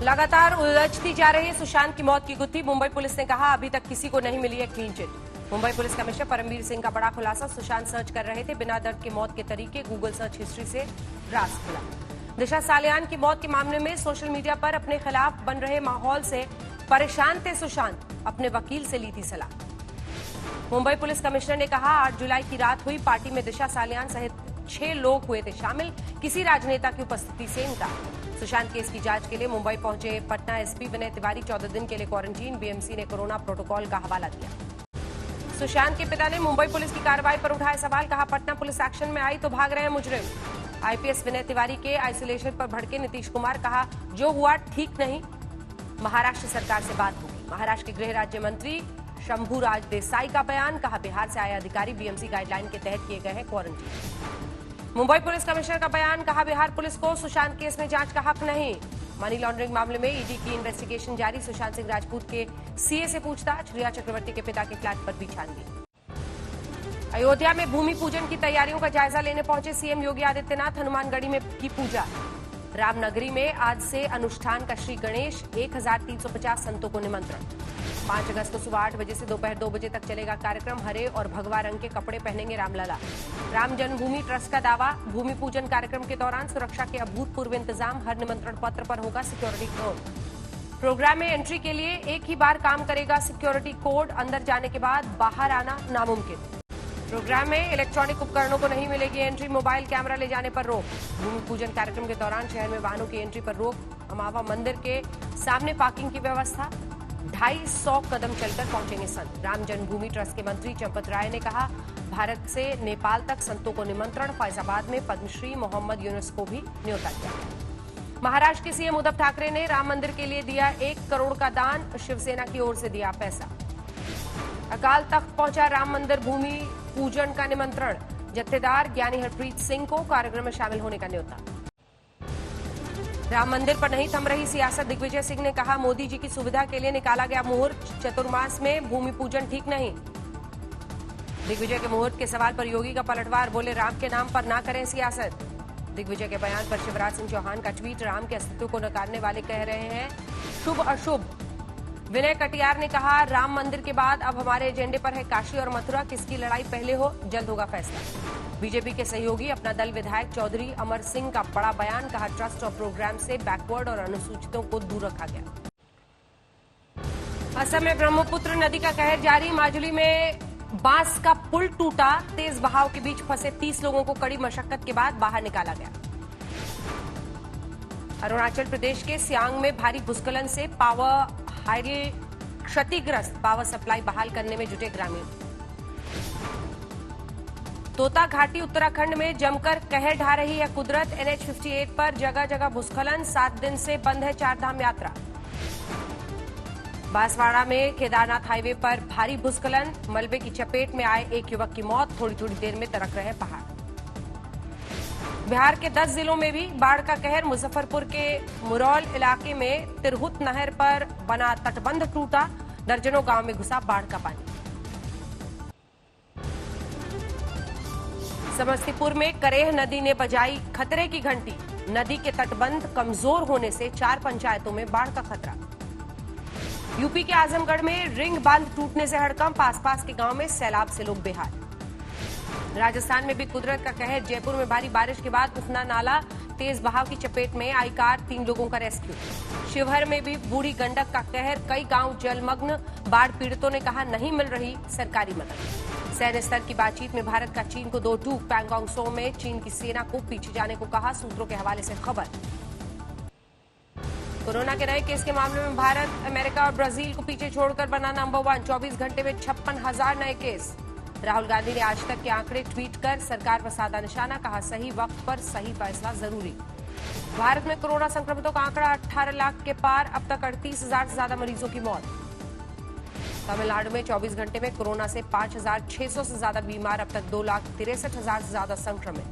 लगातार उलझती जा रही है सुशांत की मौत की गुत्थी। मुंबई पुलिस ने कहा अभी तक किसी को नहीं मिली है clean chit. Mumbai police commissioner Paramvir Singh का बड़ा खुलासा। सुशांत सर्च कर रहे थे, बिना दर्द के मौत के तरीके गूगल सर्च हिस्ट्री से राज खुला। दिशा सालियान की मौत के मामले में सोशल मीडिया पर अपने खिलाफ बन रहे माहौल से परेशान थे सुशांत, अपने वकील से ली थी सलाह। मुंबई पुलिस कमिश्नर ने कहा 8 जुलाई की रात हुई पार्टी में दिशा सालियान सहित 6 लोग हुए थे शामिल, किसी राजनेता की उपस्थिति से इनकार। सुशांत केस की जांच के लिए मुंबई पहुंचे पटना एसपी विनय तिवारी 14 दिन के लिए क्वारंटीन। बीएमसी ने कोरोना प्रोटोकॉल का हवाला दिया। सुशांत के पिता ने मुंबई पुलिस की कार्रवाई पर उठाए सवाल, कहा पटना पुलिस एक्शन में आई तो भाग रहे हैं मुजरिम। आईपीएस विनय तिवारी के आइसोलेशन पर भड़के नीतीश कुमार, कहा जो हुआ ठीक नहीं, महाराष्ट्र सरकार से बात होगी। महाराष्ट्र के गृह राज्य मंत्री शंभूराज देसाई का बयान, कहा बिहार से आए अधिकारी बीएमसी गाइडलाइन के तहत किए गए हैं क्वारंटीन। मुंबई पुलिस कमिश्नर का बयान, कहा बिहार पुलिस को सुशांत केस में जांच का हक नहीं। मनी लॉन्ड्रिंग मामले में ईडी की इन्वेस्टिगेशन जारी। सुशांत सिंह राजपूत के सीए से पूछताछ। रिया चक्रवर्ती के पिता के फ्लैट पर भी छानबीन। अयोध्या में भूमि पूजन की तैयारियों का जायजा लेने पहुंचे सीएम योगी आदित्यनाथ। हनुमानगढ़ी में की पूजा। रामनगरी में आज से अनुष्ठान का श्री गणेश। 1350 संतों को निमंत्रण। 5 अगस्त को सुबह 8 बजे से दोपहर 2 बजे तक चलेगा कार्यक्रम। हरे और भगवा रंग के कपड़े पहनेंगे रामलला। राम जन्मभूमि ट्रस्ट का दावा, भूमि पूजन कार्यक्रम के दौरान सुरक्षा के अभूतपूर्व इंतजाम। हर निमंत्रण पत्र पर होगा सिक्योरिटी कोड। प्रोग्राम में एंट्री के लिए एक ही बार काम करेगा सिक्योरिटी कोड। अंदर जाने के बाद बाहर आना नामुमकिन। प्रोग्राम में इलेक्ट्रॉनिक उपकरणों को नहीं मिलेगी एंट्री। मोबाइल कैमरा ले जाने पर रोक। भूमि पूजन कार्यक्रम के दौरान शहर में वाहनों की एंट्री पर रोक। अमावा मंदिर के सामने पार्किंग की व्यवस्था। 250 कदम चलकर पहुंचेंगे संत। राम जन्मभूमि ट्रस्ट के मंत्री चंपत राय ने कहा भारत से नेपाल तक संतों को निमंत्रण। फैजाबाद में पद्मश्री मोहम्मद यूनुस को भी न्योता किया। महाराष्ट्र के सीएम उद्धव ठाकरे ने राम मंदिर के लिए दिया 1 करोड़ का दान। शिवसेना की ओर से दिया पैसा। अकाल तख्त पहुंचा राम मंदिर भूमि पूजन का निमंत्रण। जत्थेदार ज्ञानी हरप्रीत सिंह को कार्यक्रम में शामिल होने का न्योता। राम मंदिर पर नहीं थम रही सियासत। दिग्विजय सिंह ने कहा मोदी जी की सुविधा के लिए निकाला गया मुहूर्त। चतुर्मास में भूमि पूजन ठीक नहीं। दिग्विजय के मुहूर्त के सवाल पर योगी का पलटवार, बोले राम के नाम पर ना करें सियासत। दिग्विजय के बयान पर शिवराज सिंह चौहान का ट्वीट, राम के अस्तित्व को नकारने वाले कह रहे हैं शुभ अशुभ। विनय कटियार ने कहा राम मंदिर के बाद अब हमारे एजेंडे पर है काशी और मथुरा। किसकी लड़ाई पहले हो, जल्द होगा फैसला। बीजेपी के सहयोगी अपना दल विधायक चौधरी अमर सिंह का बड़ा बयान, कहा ट्रस्ट और प्रोग्राम से बैकवर्ड और अनुसूचितों को दूर रखा गया। असम में ब्रह्मपुत्र नदी का कहर जारी। माजुली में बांस का पुल टूटा। तेज बहाव के बीच फंसे 30 लोगों को कड़ी मशक्कत के बाद बाहर निकाला गया। अरुणाचल प्रदेश के सियांग में भारी भूस्खलन से पावर हाइडल क्षतिग्रस्त। पावर सप्लाई बहाल करने में जुटे ग्रामीण। तोता घाटी उत्तराखंड में जमकर कहर ढा रही है कुदरत। NH 58 पर जगह जगह भूस्खलन। 7 दिन से बंद है चारधाम यात्रा। बांसवाड़ा में केदारनाथ हाईवे पर भारी भूस्खलन। मलबे की चपेट में आए एक युवक की मौत। थोड़ी थोड़ी देर में तरक रहे पहाड़। बिहार के 10 जिलों में भी बाढ़ का कहर। मुजफ्फरपुर के मुरौल इलाके में तिरहुत नहर पर बना तटबंध टूटा। दर्जनों गांव में घुसा बाढ़ का पानी। समस्तीपुर में करेह नदी ने बजाई खतरे की घंटी। नदी के तटबंध कमजोर होने से 4 पंचायतों में बाढ़ का खतरा। यूपी के आजमगढ़ में रिंग बांध टूटने से हड़कंप। आसपास के गांव में सैलाब से लोग बेहाल। राजस्थान में भी कुदरत का कहर। जयपुर में भारी बारिश के बाद उफना नाला तेज बहाव की चपेट में आई कार। 3 लोगों का रेस्क्यू। शिवहर में भी बूढ़ी गंडक का कहर। कई गांव जलमग्न। बाढ़ पीड़ितों ने कहा नहीं मिल रही सरकारी मदद। सैन्य स्तर की बातचीत में भारत का चीन को 2 टूक। पैंगोंग सो में चीन की सेना को पीछे जाने को कहा। सूत्रों के हवाले से खबर। कोरोना के नए केस के मामले में भारत, अमेरिका और ब्राजील को पीछे छोड़कर बना नंबर 1। 24 घंटे में 56,000 नए केस। राहुल गांधी ने आज तक के आंकड़े ट्वीट कर सरकार पर साधा निशाना, कहा सही वक्त पर सही फैसला जरूरी। भारत में कोरोना संक्रमितों का आंकड़ा 18 लाख के पार। अब तक 38,000 से ज्यादा मरीजों की मौत। तमिलनाडु में 24 घंटे में कोरोना से 5,600 से ज्यादा बीमार। अब तक 2,63,000 से ज्यादा संक्रमित।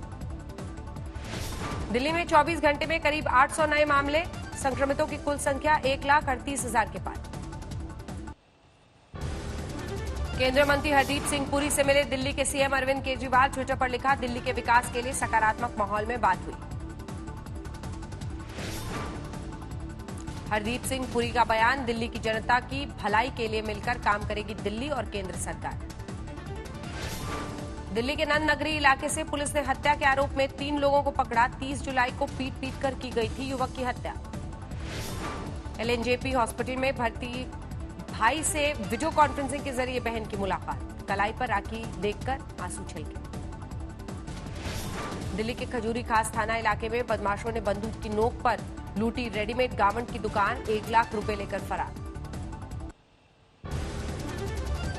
दिल्ली में 24 घंटे में करीब 800 नए मामले। संक्रमितों की कुल संख्या 1,38,000 के पार। केंद्रीय मंत्री हरदीप सिंह पुरी से मिले दिल्ली के सीएम अरविंद केजरीवाल। ट्विटर पर लिखा दिल्ली के विकास के लिए सकारात्मक माहौल में बात हुई। हरदीप सिंह पुरी का बयान, दिल्ली की जनता की भलाई के लिए मिलकर काम करेगी दिल्ली और केंद्र सरकार। दिल्ली के नंद नगरी इलाके से पुलिस ने हत्या के आरोप में 3 लोगों को पकड़ा। 30 जुलाई को पीट कर की गई थी युवक की हत्या। एलएनजेपी हॉस्पिटल में भर्ती भाई से वीडियो कॉन्फ्रेंसिंग के जरिए बहन की मुलाकात, कलाई पर राखी देखकर आंसू छलके। दिल्ली के खजूरी खास थाना इलाके में बदमाशों ने बंदूक की नोक पर लूटी रेडीमेड गारमेंट की दुकान, 1 लाख रुपए लेकर फरार।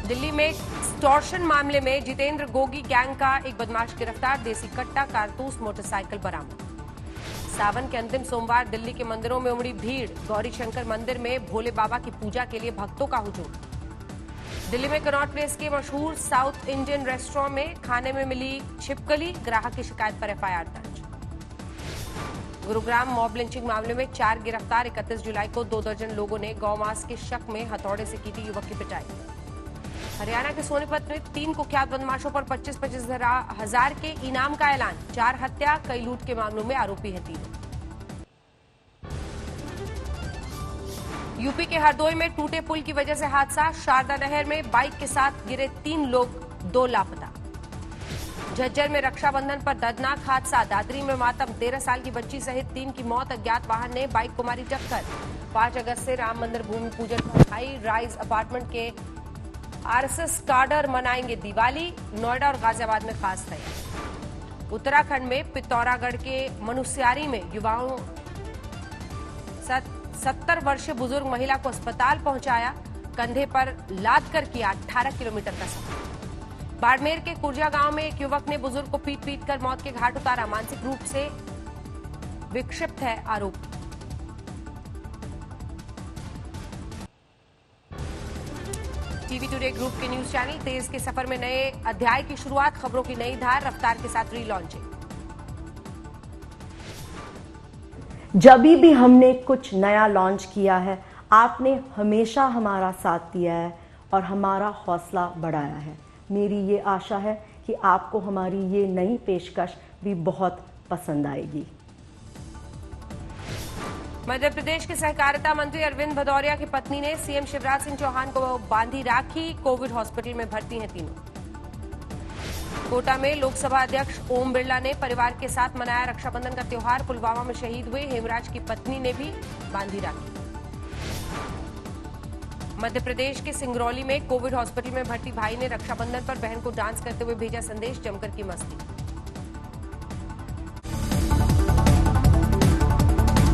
दिल्ली में एक्सटॉर्शन मामले में जितेंद्र गोगी गैंग का एक बदमाश गिरफ्तार, देसी कट्टा, कारतूस, मोटरसाइकिल बरामद। सावन के अंतिम सोमवार दिल्ली के मंदिरों में उमड़ी भीड़, गौरी शंकर मंदिर में भोले बाबा की पूजा के लिए भक्तों का हुजूम। दिल्ली में कनॉट प्लेस के मशहूर साउथ इंडियन रेस्टोरेंट में खाने में मिली छिपकली, ग्राहक की शिकायत पर एफआईआर दर्ज। गुरुग्राम मॉब लिंचिंग मामले में 4 गिरफ्तार, 31 जुलाई को 2 दर्जन लोगों ने गौमांस के शक में हथौड़े से की थी युवक की पिटाई। हरियाणा के सोनीपत में 3 कुख्यात बदमाशों पर 25-25 हजार के इनाम का ऐलान, 4 हत्या, कई लूट के मामलों में आरोपी हैं 3। यूपी के हरदोई में टूटे पुल की वजह से हादसा, शारदा नहर में बाइक के साथ गिरे 3 लोग, 2 लापता। झज्जर में रक्षाबंधन पर दर्दनाक हादसा, दादरी में मातम, 13 साल की बच्ची सहित 3 की मौत, अज्ञात वाहन ने बाइक को मारी टक्कर। 5 अगस्त से राम मंदिर भूमि पूजन पर हाई राइज अपार्टमेंट के आरएसएस काडर मनाएंगे दिवाली, नोएडा और गाजियाबाद में खास तैयारी। उत्तराखंड में पिथौरागढ़ के मनुस्यारी में युवाओं 70 वर्षीय बुजुर्ग महिला को अस्पताल पहुंचाया, कंधे पर लाद कर किया 18 किलोमीटर का सफर। बाड़मेर के कुर्जा गांव में एक युवक ने बुजुर्ग को पीट कर मौत के घाट उतारा, मानसिक रूप से विक्षिप्त है आरोपी। टीवी टुडे ग्रुप के न्यूज चैनल तेज के सफर में नए अध्याय की शुरुआत, खबरों की नई धार, रफ्तार के साथ रीलॉन्चिंग। जब भी हमने कुछ नया लॉन्च किया है, आपने हमेशा हमारा साथ दिया है और हमारा हौसला बढ़ाया है। मेरी ये आशा है कि आपको हमारी ये नई पेशकश भी बहुत पसंद आएगी। मध्य प्रदेश के सहकारिता मंत्री अरविंद भदौरिया की पत्नी ने सीएम शिवराज सिंह चौहान को बांधी राखी, कोविड हॉस्पिटल में भर्ती हैं तीनों। कोटा में लोकसभा अध्यक्ष ओम बिरला ने परिवार के साथ मनाया रक्षाबंधन का त्योहार, पुलवामा में शहीद हुए हेमराज की पत्नी ने भी बांधी राखी। मध्य प्रदेश के सिंगरौली में कोविड हॉस्पिटल में भर्ती भाई ने रक्षाबंधन पर बहन को डांस करते हुए भेजा संदेश, जमकर की मस्ती।